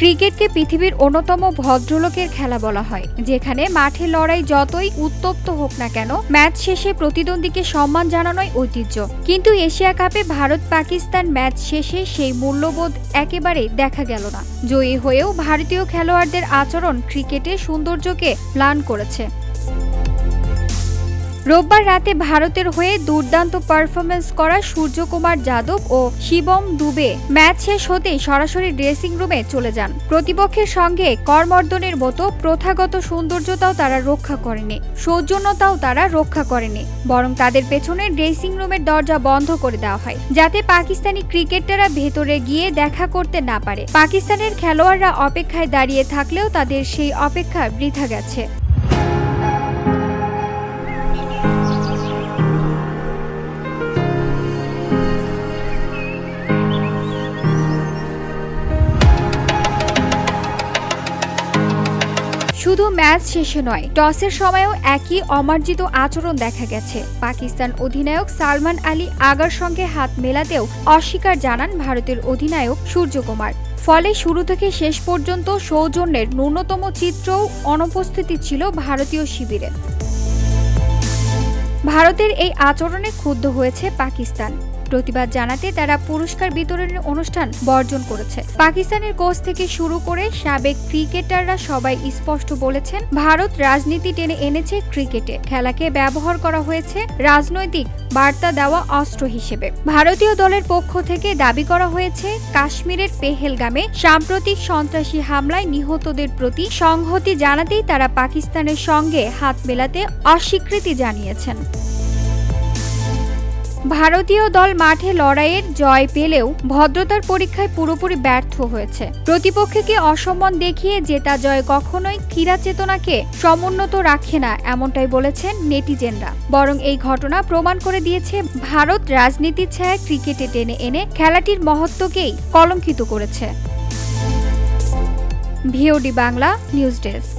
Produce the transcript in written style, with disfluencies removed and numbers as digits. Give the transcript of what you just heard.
ক্রিকেটকে পৃথিবীর অন্যতম ভদ্রলোকের খেলা বলা হয়, যেখানে মাঠে লড়াই যতই উত্তপ্ত হোক না কেন, ম্যাচ শেষে প্রতিদ্বন্দ্বীকে সম্মান জানানোই ঐতিহ্য। কিন্তু এশিয়া কাপে ভারত পাকিস্তান ম্যাচ শেষে সেই মূল্যবোধ একেবারেই দেখা গেল না। জয়ী হয়েও ভারতীয় খেলোয়াড়দের আচরণ ক্রিকেটের সৌন্দর্যকে ম্লান করেছে। রোববার রাতে ভারতের হয়ে দুর্দান্ত পারফরমেন্স করা সূর্যকুমার যাদব ও শিবম দুবে ম্যাচ শেষ হতেই সরাসরি ড্রেসিং রুমে চলে যান। প্রতিপক্ষের সঙ্গে করমর্দনের মতো প্রথাগত সৌন্দর্যতাও তারা রক্ষা করেনি, সৌজন্যতাও তারা রক্ষা করেনি, বরং তাদের পেছনে ড্রেসিং রুমের দরজা বন্ধ করে দেওয়া হয়, যাতে পাকিস্তানি ক্রিকেটাররা ভেতরে গিয়ে দেখা করতে না পারে। পাকিস্তানের খেলোয়াড়রা অপেক্ষায় দাঁড়িয়ে থাকলেও তাদের সেই অপেক্ষা বৃথা গেছে। শুধু ম্যাচ শেষে নয়, টসের সময়ও একই অমার্জিত আচরণ দেখা গেছে। পাকিস্তান অধিনায়ক সালমান আলী আগার সঙ্গে হাত মেলাতেও অস্বীকার জানান ভারতের অধিনায়ক সূর্যকুমার। ফলে শুরু থেকে শেষ পর্যন্ত সৌজন্যের ন্যূনতম চিত্রও অনুপস্থিতি ছিল ভারতীয় শিবিরে। ভারতের এই আচরণে ক্ষুব্ধ হয়েছে পাকিস্তান। প্রতিবাদ জানাতে তারা পুরস্কার বিতরণের অনুষ্ঠান বর্জন করেছে। পাকিস্তানের কোচ থেকে শুরু করে সাবেক ক্রিকেটাররা সবাই স্পষ্ট বলেছেন, ভারত রাজনীতি টেনে এনেছে ক্রিকেটে, খেলাকে ব্যবহার করা হয়েছে রাজনৈতিক বার্তা দেওয়া অস্ত্র হিসেবে। ভারতীয় দলের পক্ষ থেকে দাবি করা হয়েছে, কাশ্মীরের পেহেলগামে সাম্প্রতিক সন্ত্রাসী হামলায় নিহতদের প্রতি সংহতি জানাতেই তারা পাকিস্তানের সঙ্গে হাত মেলাতে অস্বীকৃতি জানিয়েছেন। ভারতীয় দল মাঠে লড়াইয়ের জয় পেলেও ভদ্রতার পরীক্ষায় পুরোপুরি ব্যর্থ হয়েছে। প্রতিপক্ষকে অসম্মান দেখিয়ে জেতা জয় কখনোই ক্রীড়া চেতনাকে সমুন্নত রাখে না, এমনটাই বলেছেন নেটিজেনরা। বরং এই ঘটনা প্রমাণ করে দিয়েছে, ভারত রাজনীতির ছায়া ক্রিকেটে টেনে এনে খেলাটির মহত্বকেই কলঙ্কিত করেছে। VOD Bangla news desk.